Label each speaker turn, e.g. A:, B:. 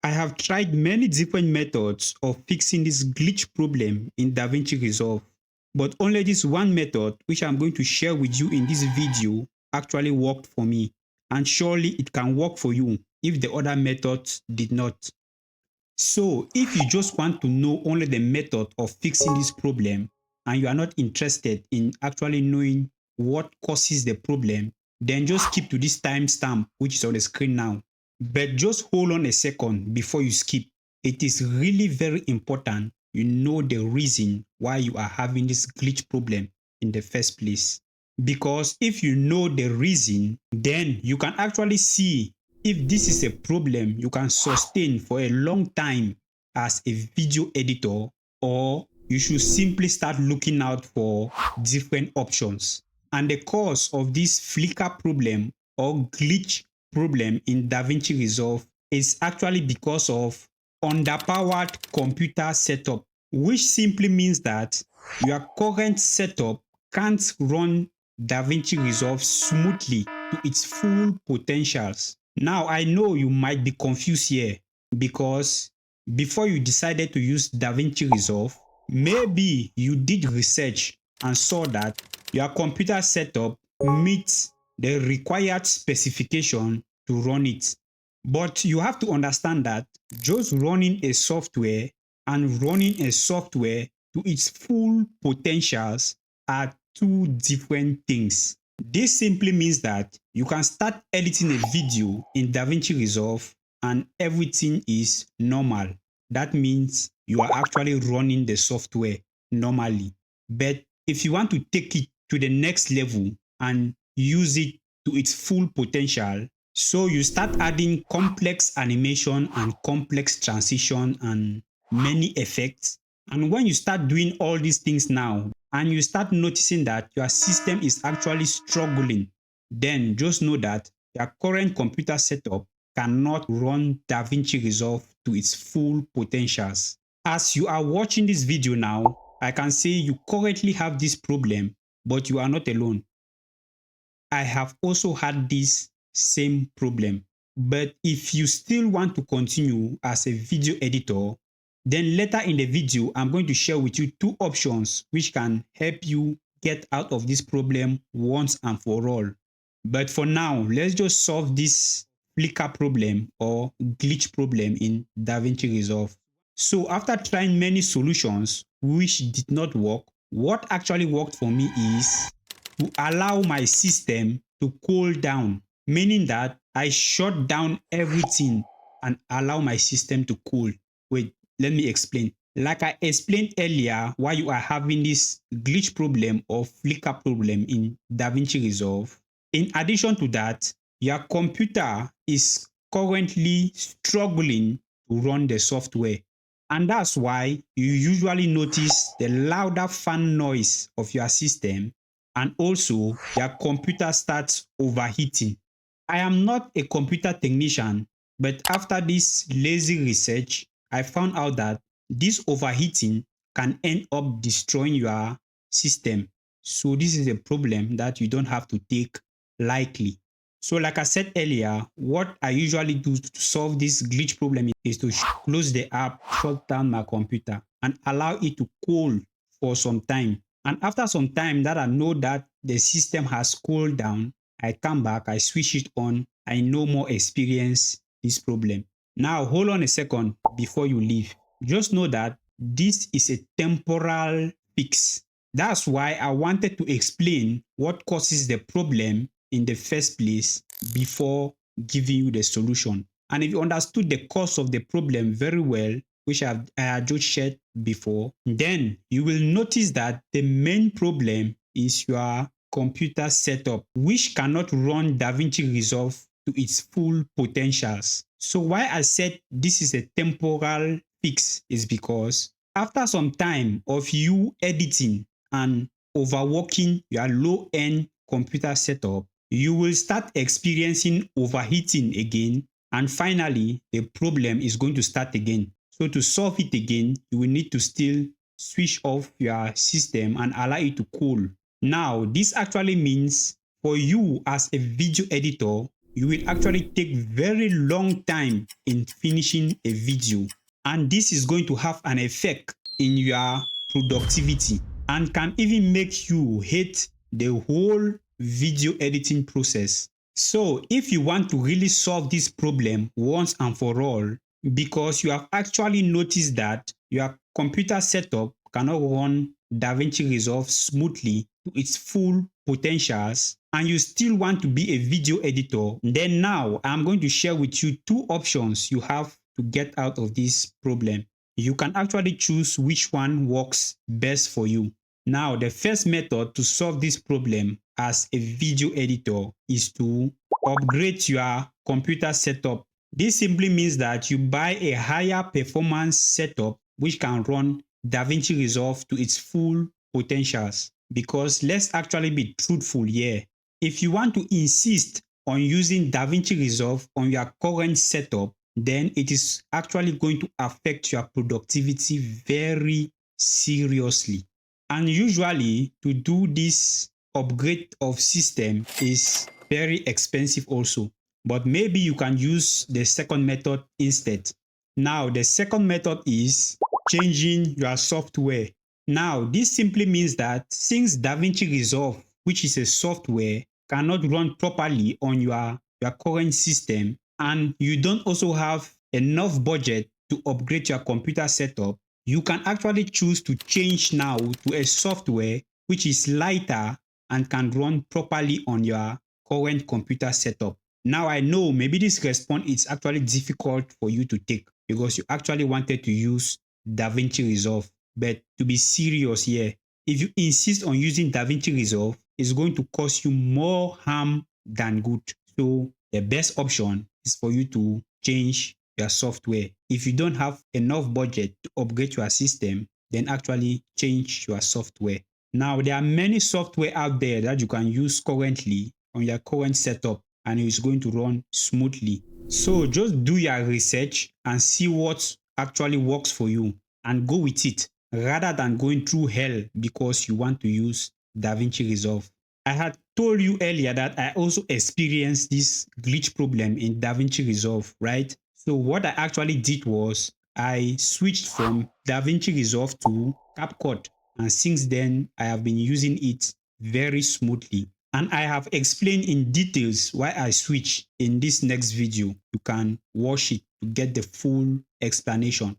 A: I have tried many different methods of fixing this glitch problem in DaVinci Resolve, but only this one method which I'm going to share with you in this video actually worked for me, and surely it can work for you if the other methods did not. So if you just want to know only the method of fixing this problem and you are not interested in actually knowing what causes the problem, then just keep to this timestamp which is on the screen now. But just hold on a second before you skip. It is really very important you know the reason why you are having this glitch problem in the first place. Because if you know the reason, then you can actually see if this is a problem you can sustain for a long time as a video editor, or you should simply start looking out for different options. And the cause of this flicker problem or glitch problem in DaVinci Resolve is actually because of underpowered computer setup, which simply means that your current setup can't run DaVinci Resolve smoothly to its full potentials. Now, I know you might be confused here because before you decided to use DaVinci Resolve, maybe you did research and saw that your computer setup meets the required specification to run it. But you have to understand that just running a software and running a software to its full potentials are two different things. This simply means that you can start editing a video in DaVinci Resolve and everything is normal. That means you are actually running the software normally. But if you want to take it to the next level and use it to its full potential, so you start adding complex animation and complex transition and many effects. And when you start doing all these things now and you start noticing that your system is actually struggling, then just know that your current computer setup cannot run DaVinci Resolve to its full potentials. As you are watching this video now, I can say you currently have this problem, but you are not alone. I have also had this same problem. But if you still want to continue as a video editor, then later in the video, I'm going to share with you two options which can help you get out of this problem once and for all. But for now, let's just solve this flicker problem or glitch problem in DaVinci Resolve. So after trying many solutions which did not work, what actually worked for me is to allow my system to cool down, meaning that I shut down everything and allow my system to cool. Wait, let me explain. Like I explained earlier, why you are having this glitch problem or flicker problem in DaVinci Resolve. In addition to that, your computer is currently struggling to run the software. And that's why you usually notice the louder fan noise of your system, and also your computer starts overheating. I am not a computer technician, but after this lazy research, I found out that this overheating can end up destroying your system. So this is a problem that you don't have to take lightly. So like I said earlier, what I usually do to solve this glitch problem is to close the app, shut down my computer, and allow it to cool for some time. And after some time that I know that the system has cooled down, I come back, I switch it on, I no more experience this problem. Now hold on a second before you leave. Just know that this is a temporal fix. That's why I wanted to explain what causes the problem in the first place before giving you the solution. And if you understood the cause of the problem very well, which I had just shared before, then you will notice that the main problem is your computer setup, which cannot run DaVinci Resolve to its full potentials. So why I said this is a temporal fix is because after some time of you editing and overworking your low-end computer setup, you will start experiencing overheating again, and finally the problem is going to start again. So to solve it again, you will need to still switch off your system and allow it to cool. Now, this actually means for you as a video editor, you will actually take very long time in finishing a video. And this is going to have an effect in your productivity and can even make you hate the whole video editing process. So if you want to really solve this problem once and for all, because you have actually noticed that your computer setup cannot run DaVinci Resolve smoothly to its full potentials, and you still want to be a video editor, then now I'm going to share with you two options you have to get out of this problem. You can actually choose which one works best for you. Now, the first method to solve this problem as a video editor is to upgrade your computer setup. This simply means that you buy a higher performance setup which can run DaVinci Resolve to its full potentials. Because let's actually be truthful here. If you want to insist on using DaVinci Resolve on your current setup, then it is actually going to affect your productivity very seriously. And usually to do this upgrade of system is very expensive also. But maybe you can use the second method instead. Now, the second method is changing your software. Now, this simply means that since DaVinci Resolve, which is a software, cannot run properly on your current system, and you don't also have enough budget to upgrade your computer setup, you can actually choose to change now to a software which is lighter and can run properly on your current computer setup. Now I know maybe this response is actually difficult for you to take because you actually wanted to use DaVinci Resolve. But to be serious here, if you insist on using DaVinci Resolve, it's going to cause you more harm than good. So the best option is for you to change your software. If you don't have enough budget to upgrade your system, then actually change your software. Now, there are many software out there that you can use currently on your current setup and it's going to run smoothly. So just do your research and see what actually works for you and go with it rather than going through hell because you want to use DaVinci Resolve. I had told you earlier that I also experienced this glitch problem in DaVinci Resolve, right? So what I actually did was I switched from DaVinci Resolve to CapCut, and since then I have been using it very smoothly. And I have explained in details why I switched in this next video. You can watch it to get the full explanation.